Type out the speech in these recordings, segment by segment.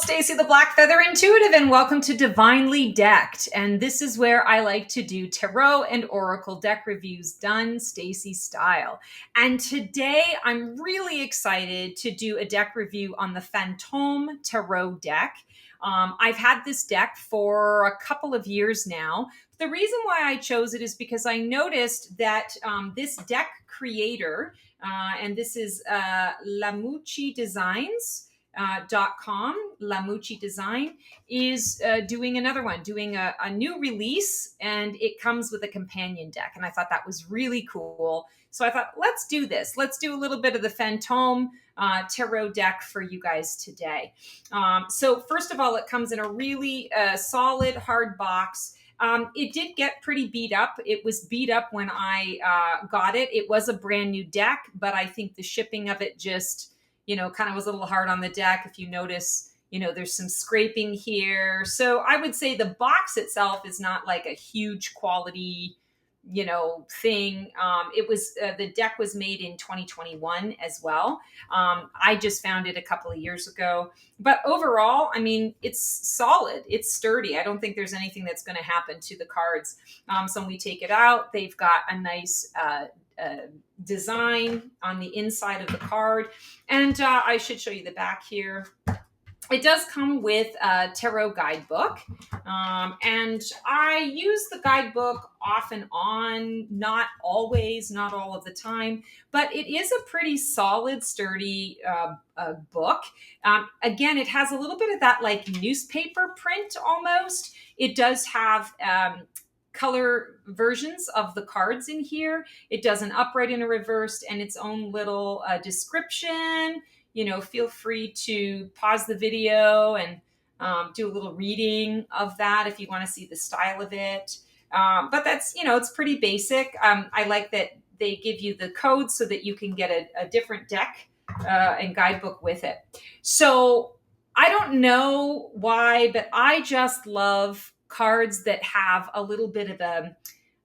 Stacy the Black Feather Intuitive, and welcome to Divinely Decked. And this is where I like to do tarot and oracle deck reviews done Stacy style. And today I'm really excited to do a deck review on the Fantome Tarot deck. I've had this deck for a couple of years now. The reason why I chose it is because I noticed that this deck creator, and this is Lamucci Designs, .com, Lamucci Design, is doing another one, doing a new release, and it comes with a companion deck. And I thought that was really cool. So I thought, let's do this. Let's do a little bit of the Fantome tarot deck for you guys today. So first of all, it comes in a really solid hard box. It did get pretty beat up. It was beat up when I got it. It was a brand new deck, but I think the shipping of it just, kind of was a little hard on the deck. If you notice, there's some scraping here. So I would say the box itself is not like a huge quality, thing. It was, the deck was made in 2021 as well. I just found it a couple of years ago, but overall, I mean, it's solid. It's sturdy. I don't think there's anything that's going to happen to the cards. So when we take it out, they've got a nice, design on the inside of the card. And I should show you the back here. It does come with a tarot guidebook. And I use the guidebook off and on, not always, not all of the time, but it is a pretty solid, sturdy book. Again, it has a little bit of that like newspaper print almost. It does have color versions of the cards in here. It does an upright and a reversed and its own little description. Feel free to pause the video and do a little reading of that if you want to see the style of it. But that's, it's pretty basic. I like that they give you the code so that you can get a different deck and guidebook with it. So I don't know why, but I just love cards that have a little bit of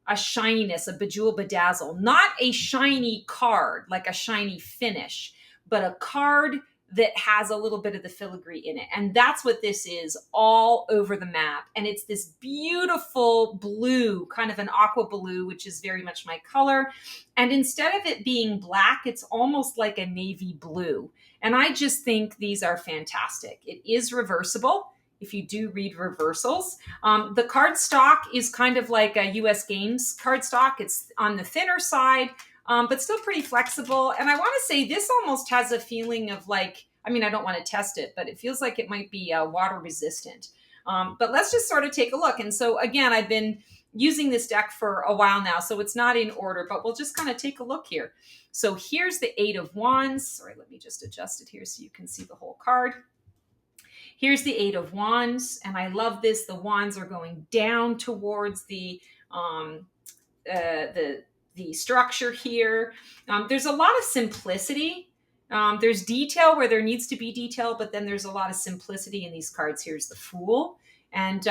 a shininess, a bejewel bedazzle, not a shiny card, like a shiny finish, but a card that has a little bit of the filigree in it. And that's what this is all over the map. And it's this beautiful blue, kind of an aqua blue, which is very much my color. And instead of it being black, it's almost like a navy blue. And I just think these are fantastic. It is reversible if you do read reversals. The card stock is kind of like a US Games card stock. It's on the thinner side, but still pretty flexible. And I want to say this almost has a feeling of like, I don't want to test it, but it feels like it might be water resistant. But let's just sort of take a look. And so again, I've been using this deck for a while now, so it's not in order, but we'll just kind of take a look here. So here's the 8 of Wands. Sorry, let me just adjust it here so you can see the whole card. Here's the 8 of Wands, and I love this. The wands are going down towards the structure here. There's a lot of simplicity. There's detail where there needs to be detail, but then there's a lot of simplicity in these cards. Here's the Fool, and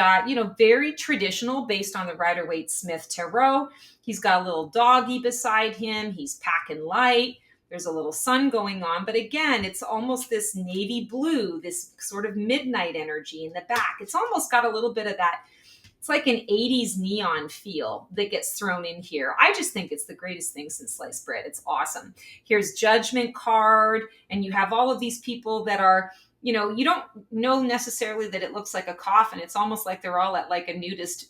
very traditional based on the Rider-Waite-Smith Tarot. He's got a little doggy beside him. He's packing light. There's a little sun going on, but again, it's almost this navy blue, this sort of midnight energy in the back. It's almost got a little bit of that. It's like an 80s neon feel that gets thrown in here. I just think it's the greatest thing since sliced bread. It's awesome. Here's Judgment card, and you have all of these people that are, you don't know necessarily that it looks like a coffin. It's almost like they're all at like a nudist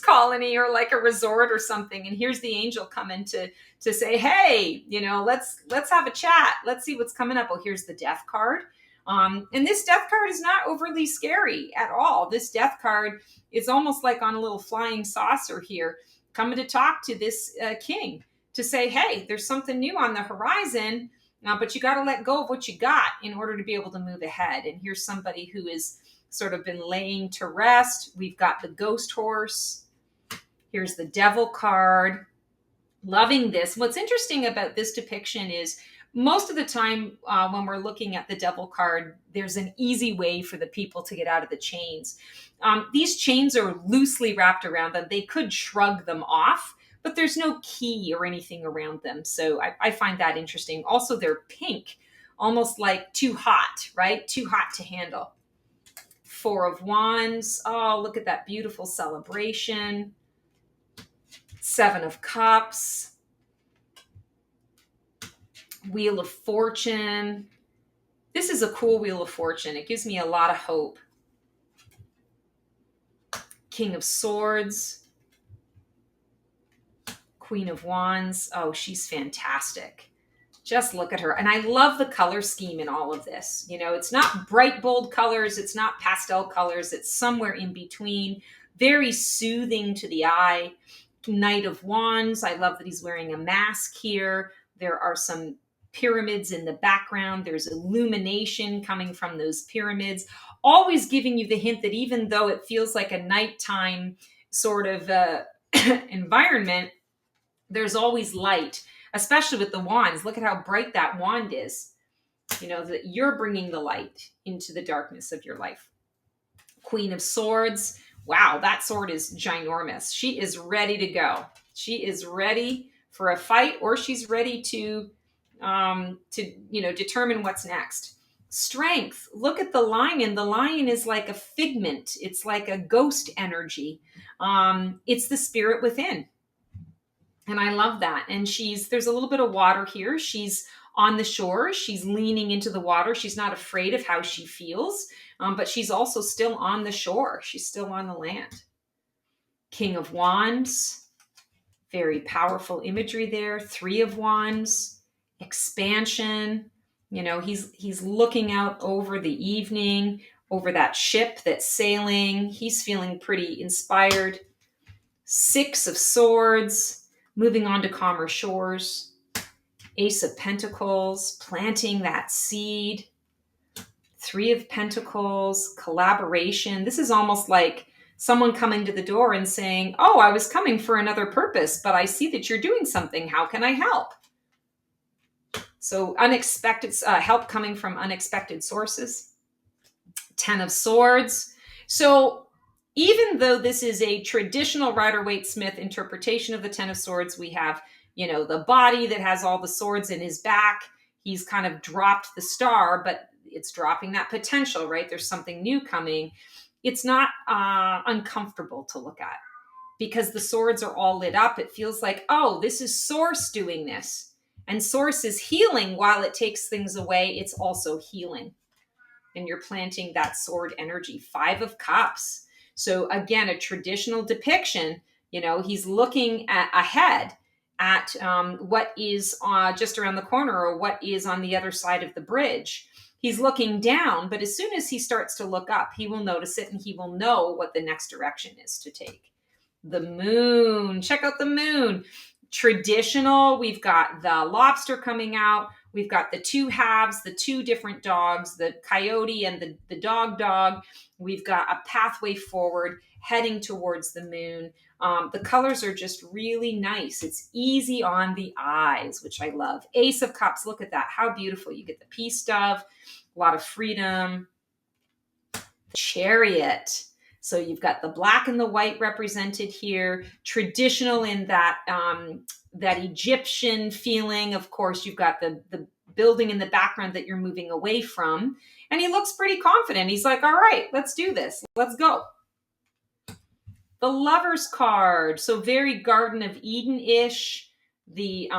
colony or like a resort or something. And here's the angel coming to say, hey, let's have a chat. Let's see what's coming up. Oh, here's the Death card. And this Death card is not overly scary at all. This Death card is almost like on a little flying saucer here, coming to talk to this king to say, hey, there's something new on the horizon, but you got to let go of what you got in order to be able to move ahead. And here's somebody who is sort of been laying to rest. We've got the Ghost Horse. Here's the Devil card. Loving this. What's interesting about this depiction is most of the time when we're looking at the Devil card, there's an easy way for the people to get out of the chains. These chains are loosely wrapped around them. They could shrug them off, but there's no key or anything around them. So I find that interesting. Also, they're pink, almost like too hot, right? Too hot to handle. Four of Wands. Oh, look at that beautiful celebration. Seven of Cups. Wheel of Fortune. This is a cool Wheel of Fortune. It gives me a lot of hope. King of Swords. Queen of Wands. Oh, she's fantastic. Just look at her. And I love the color scheme in all of this. You know, it's not bright, bold colors. It's not pastel colors. It's somewhere in between. Very soothing to the eye. Knight of Wands. I love that he's wearing a mask here. There are some pyramids in the background. There's illumination coming from those pyramids. Always giving you the hint that even though it feels like a nighttime sort of environment, there's always light, especially with the wands. Look at how bright that wand is. You know, that you're bringing the light into the darkness of your life. Queen of Swords. Wow, that sword is ginormous. She is ready to go. She is ready for a fight, or she's ready to determine what's next. Strength. Look at the lion. The lion is like a figment. It's like a ghost energy. It's the spirit within. And I love that. And there's a little bit of water here. She's on the shore. She's leaning into the water. She's not afraid of how she feels, but she's also still on the shore. She's still on the land. King of Wands. Very powerful imagery there. Three of Wands. Expansion. You know, he's looking out over the evening, over that ship that's sailing. He's feeling pretty inspired. Six of Swords. Moving on to calmer shores. Ace of Pentacles, planting that seed. Three of Pentacles, collaboration. This is almost like someone coming to the door and saying, oh, I was coming for another purpose, but I see that you're doing something. How can I help? So unexpected help coming from unexpected sources. Ten of Swords. So even though this is a traditional Rider-Waite-Smith interpretation of the Ten of Swords, we have, you know, the body that has all the swords in his back. He's kind of dropped the star, but it's dropping that potential, right? There's something new coming. It's not uncomfortable to look at because the swords are all lit up. It feels like, oh, this is Source doing this. And Source is healing while it takes things away. It's also healing. And you're planting that sword energy. Five of Cups. So again, a traditional depiction, you know, he's looking ahead at what is just around the corner or what is on the other side of the bridge. He's looking down, but as soon as he starts to look up, he will notice it and he will know what the next direction is to take. The moon, check out the moon. Traditional, we've got the lobster coming out. We've got the two halves, the two different dogs, the coyote and the dog. We've got a pathway forward heading towards the moon. The colors are just really nice. It's easy on the eyes, which I love. Ace of Cups, look at that. How beautiful. You get the peace dove, a lot of freedom. Chariot. So you've got the black and the white represented here. Traditional in that that Egyptian feeling. Of course, you've got the building in the background that you're moving away from. And he looks pretty confident. He's like, all right, let's do this. Let's go. The Lover's card. So very Garden of Eden-ish. The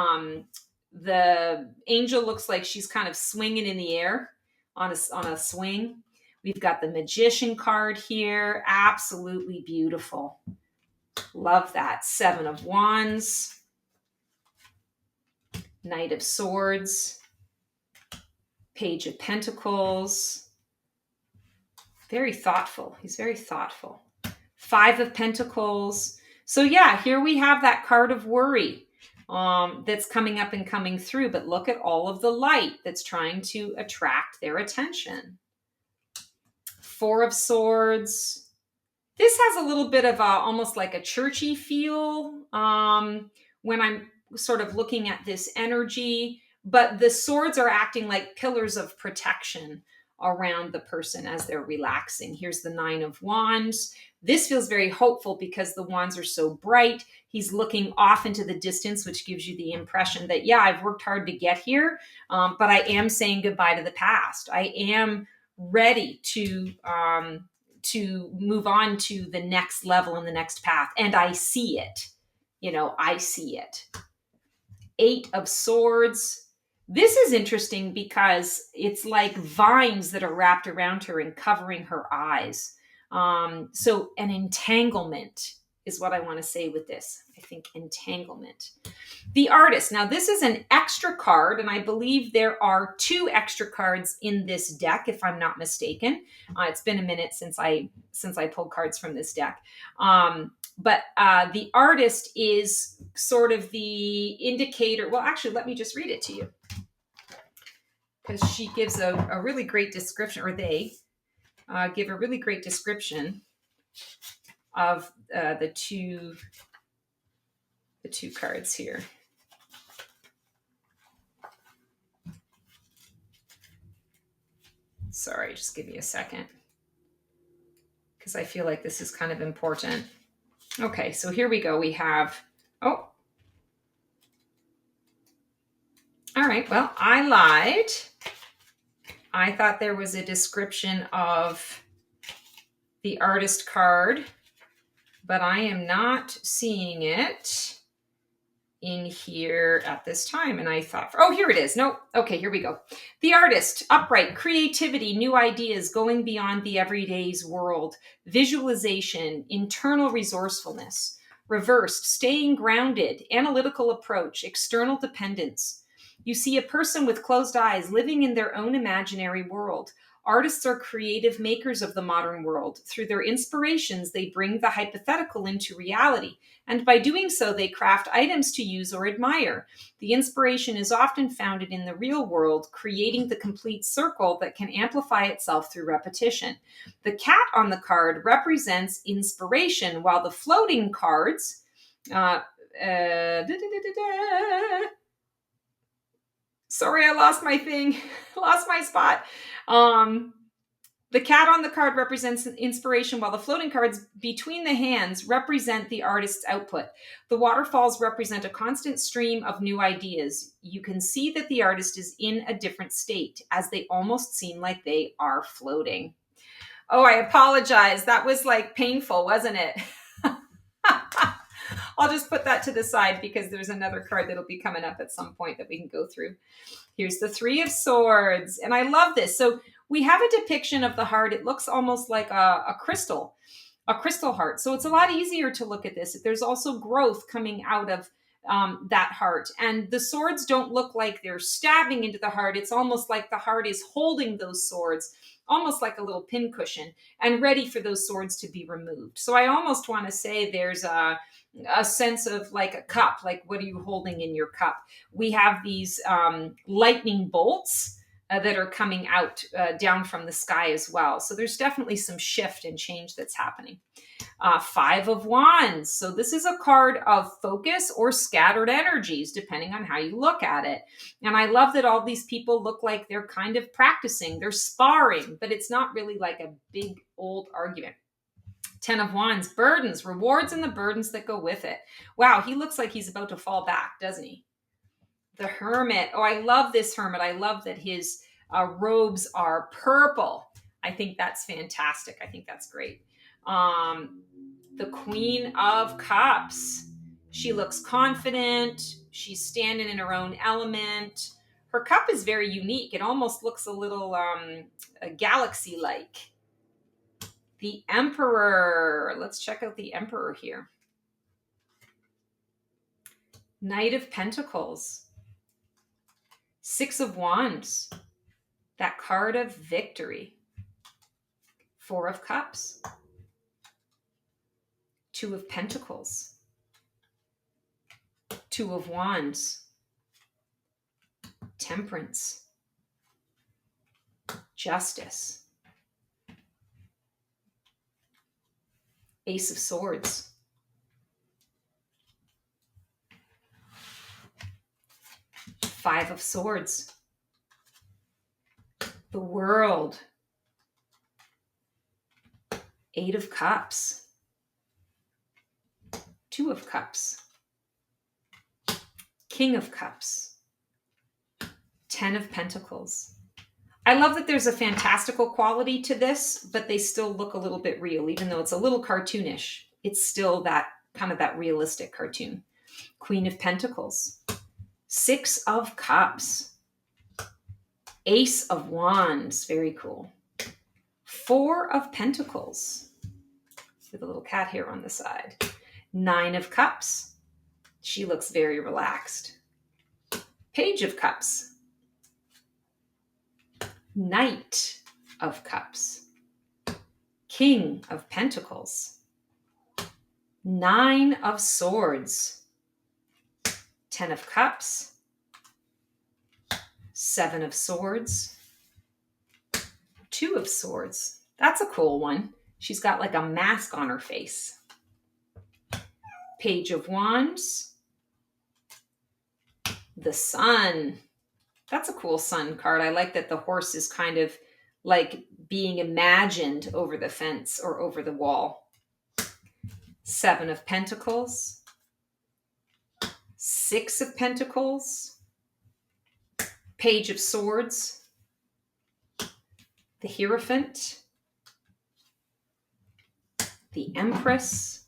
angel looks like she's kind of swinging in the air on a swing. We've got the Magician card here. Absolutely beautiful. Love that. Seven of Wands. Knight of Swords. Page of Pentacles. Very thoughtful. He's very thoughtful. Five of Pentacles. So yeah, here we have that card of worry that's coming up and coming through. But look at all of the light that's trying to attract their attention. Four of Swords. This has a little bit of almost like a churchy feel when I'm sort of looking at this energy, but the swords are acting like pillars of protection around the person as they're relaxing. Here's the Nine of Wands. This feels very hopeful because the wands are so bright. He's looking off into the distance, which gives you the impression that, yeah, I've worked hard to get here, but I am saying goodbye to the past. I am ready to to move on to the next level and the next path. And I see it. I see it. 8 of Swords. This is interesting because it's like vines that are wrapped around her and covering her eyes. So an entanglement is what I want to say with this. I think entanglement. The Artist. Now, this is an extra card, and I believe there are 2 extra cards in this deck, if I'm not mistaken. It's been a minute since I pulled cards from this deck. But the Artist is sort of the indicator. Well, actually, let me just read it to you, because she gives a really great description, or they give a really great description of the two cards here. Sorry, just give me a second, because I feel like this is kind of important. Okay, so here we go. We have, all right, well, I lied. I thought there was a description of the Artist card, but I am not seeing it in here at this time. And I thought, here it is. No, okay, here we go. The Artist, upright, creativity, new ideas, going beyond the everyday's world, visualization, internal resourcefulness, reversed, staying grounded, analytical approach, external dependence. You see a person with closed eyes living in their own imaginary world. Artists are creative makers of the modern world. Through their inspirations, they bring the hypothetical into reality, and by doing so, they craft items to use or admire. The inspiration is often founded in the real world, creating the complete circle that can amplify itself through repetition. The cat on the card represents inspiration, while the floating cards, sorry, I lost my thing, lost my spot. The cat on the card represents inspiration, while the floating cards between the hands represent the artist's output. The waterfalls represent a constant stream of new ideas. You can see that the artist is in a different state, as they almost seem like they are floating. Oh, I apologize. That was like painful, wasn't it? I'll just put that to the side, because there's another card that'll be coming up at some point that we can go through. Here's the 3 of Swords. And I love this. So we have a depiction of the heart. It looks almost like a crystal heart. So it's a lot easier to look at this. There's also growth coming out of that heart. And the swords don't look like they're stabbing into the heart. It's almost like the heart is holding those swords, almost like a little pincushion, and ready for those swords to be removed. So I almost want to say there's a sense of like a cup, like what are you holding in your cup? We have these lightning bolts that are coming out down from the sky as well. So there's definitely some shift and change that's happening. 5 of Wands. So this is a card of focus or scattered energies, depending on how you look at it. And I love that all these people look like they're kind of practicing, they're sparring, but it's not really like a big old argument. 10 of Wands, burdens, rewards, and the burdens that go with it. Wow, he looks like he's about to fall back, doesn't he? The Hermit. Oh, I love this Hermit. I love that his robes are purple. I think that's fantastic. I think that's great. The Queen of Cups. She looks confident. She's standing in her own element. Her cup is very unique. It almost looks a little galaxy-like. The Emperor. Let's check out the Emperor here. Knight of Pentacles. 6 of Wands. That card of victory. 4 of Cups. 2 of Pentacles. 2 of Wands. Temperance. Justice. Ace of Swords. 5 of Swords. The World. 8 of Cups. 2 of Cups. King of Cups. 10 of Pentacles. I love that there's a fantastical quality to this, but they still look a little bit real, even though it's a little cartoonish. It's still that kind of that realistic cartoon. Queen of Pentacles, Six of Cups, Ace of Wands, very cool. Four of Pentacles, with a little cat hair on the side. Nine of Cups, she looks very relaxed. Page of Cups, Knight of Cups, King of Pentacles, Nine of Swords, Ten of Cups, Seven of Swords, Two of Swords. That's a cool one. She's got like a mask on her face. Page of Wands, the Sun. That's a cool Sun card. I like that the horse is kind of like being imagined over the fence or over the wall. Seven of Pentacles, Six of Pentacles, Page of Swords, the Hierophant, the Empress,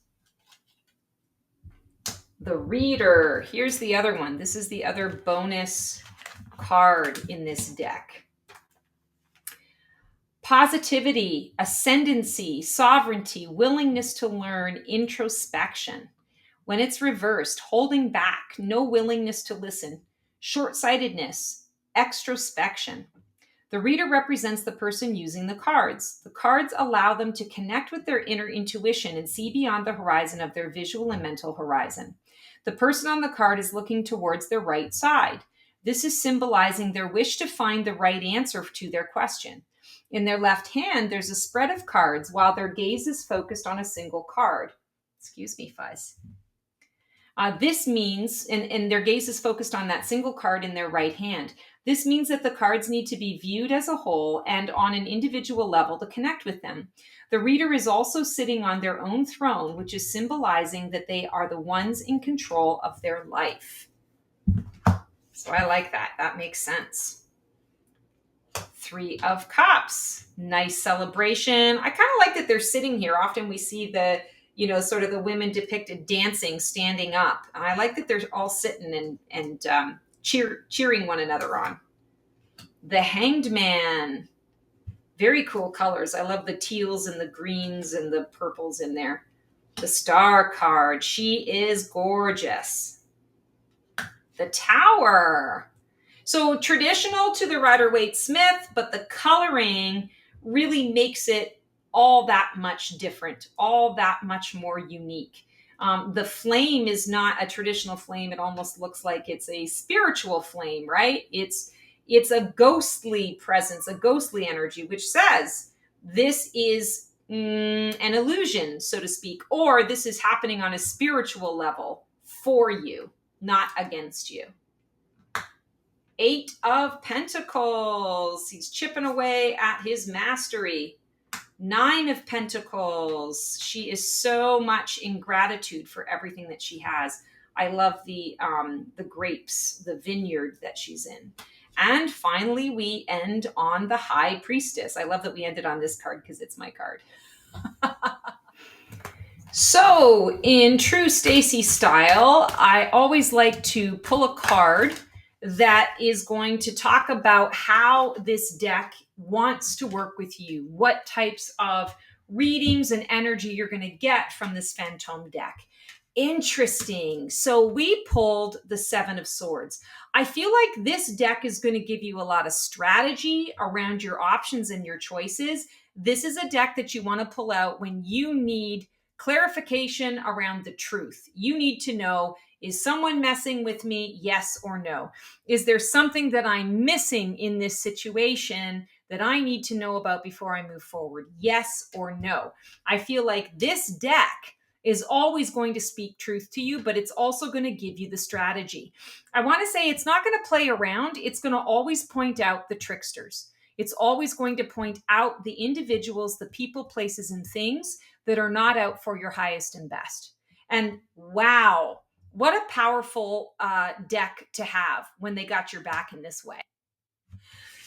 the Reader. Here's the other one. This is the other bonus card in this deck. Positivity, ascendancy, sovereignty, willingness to learn, introspection. When it's reversed, holding back, no willingness to listen, short-sightedness, extrospection. The reader represents the person using the cards. The cards allow them to connect with their inner intuition and see beyond the horizon of their visual and mental horizon. The person on the card is looking towards their right side. This is symbolizing their wish to find the right answer to their question. In their left hand, there's a spread of cards while their gaze is focused on a single card. Excuse me, Fuzz. This means, and their gaze is focused on that single card in their right hand. This means that the cards need to be viewed as a whole and on an individual level to connect with them. The reader is also sitting on their own throne, which is symbolizing that they are the ones in control of their life. So I like that. That makes sense. Three of Cups. Nice celebration. I kind of like that they're sitting here. Often we see the, sort of the women depicted dancing, standing up. And I like that they're all sitting and cheering one another on. The Hanged Man. Very cool colors. I love the teals and the greens and the purples in there. The Star card. She is gorgeous. The Tower. So traditional to the Rider-Waite-Smith, but the coloring really makes it all that much different, all that much more unique. The flame is not a traditional flame. It almost looks like it's a spiritual flame, right? It's a ghostly presence, a ghostly energy, which says this is an illusion, so to speak, or this is happening on a spiritual level for you, not against you. Eight of Pentacles. He's chipping away at his mastery. Nine of Pentacles. She is so much in gratitude for everything that she has. I love the grapes, the vineyard that she's in. And finally, we end on the High Priestess. I love that we ended on this card because it's my card. So, in true Stacy style, I always like to pull a card that is going to talk about how this deck wants to work with you, what types of readings and energy you're going to get from this Fantome deck. Interesting. So we pulled the Seven of Swords. I feel like this deck is going to give you a lot of strategy around your options and your choices. This is a deck that you want to pull out when you need clarification around the truth. You need to know, is someone messing with me? Yes or no? Is there something that I'm missing in this situation that I need to know about before I move forward? Yes or no? I feel like this deck is always going to speak truth to you, but it's also going to give you the strategy. I want to say it's not going to play around. It's going to always point out the tricksters. It's always going to point out the individuals, the people, places, and things that are not out for your highest and best. And wow, what a powerful deck to have when they got your back in this way.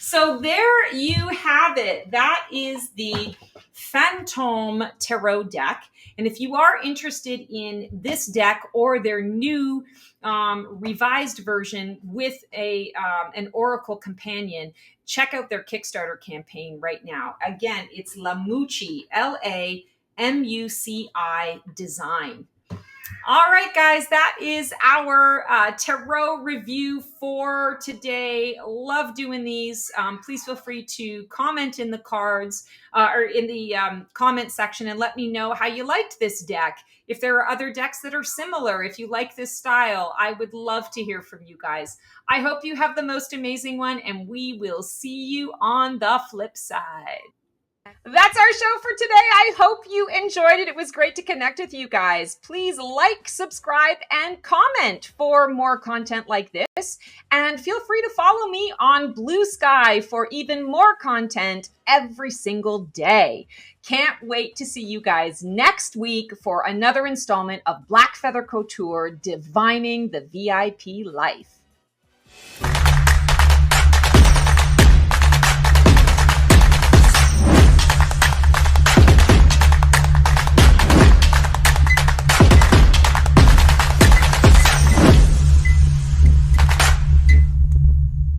So there you have it. That is the Fantome Tarot deck. And if you are interested in this deck or their new revised version with an Oracle companion, check out their Kickstarter campaign right now. Again, it's Lamucci, Lamuci design. All right, guys, that is our tarot review for today. Love doing these. Please feel free to comment in the cards or in the comment section and let me know how you liked this deck. If there are other decks that are similar, if you like this style, I would love to hear from you guys. I hope you have the most amazing one, and we will see you on the flip side. That's our show for today. I hope you enjoyed it. It was great to connect with you guys. Please like, subscribe, and comment for more content like this. And feel free to follow me on Blue Sky for even more content every single day. Can't wait to see you guys next week for another installment of Black Feather Couture, Divining the VIP Life.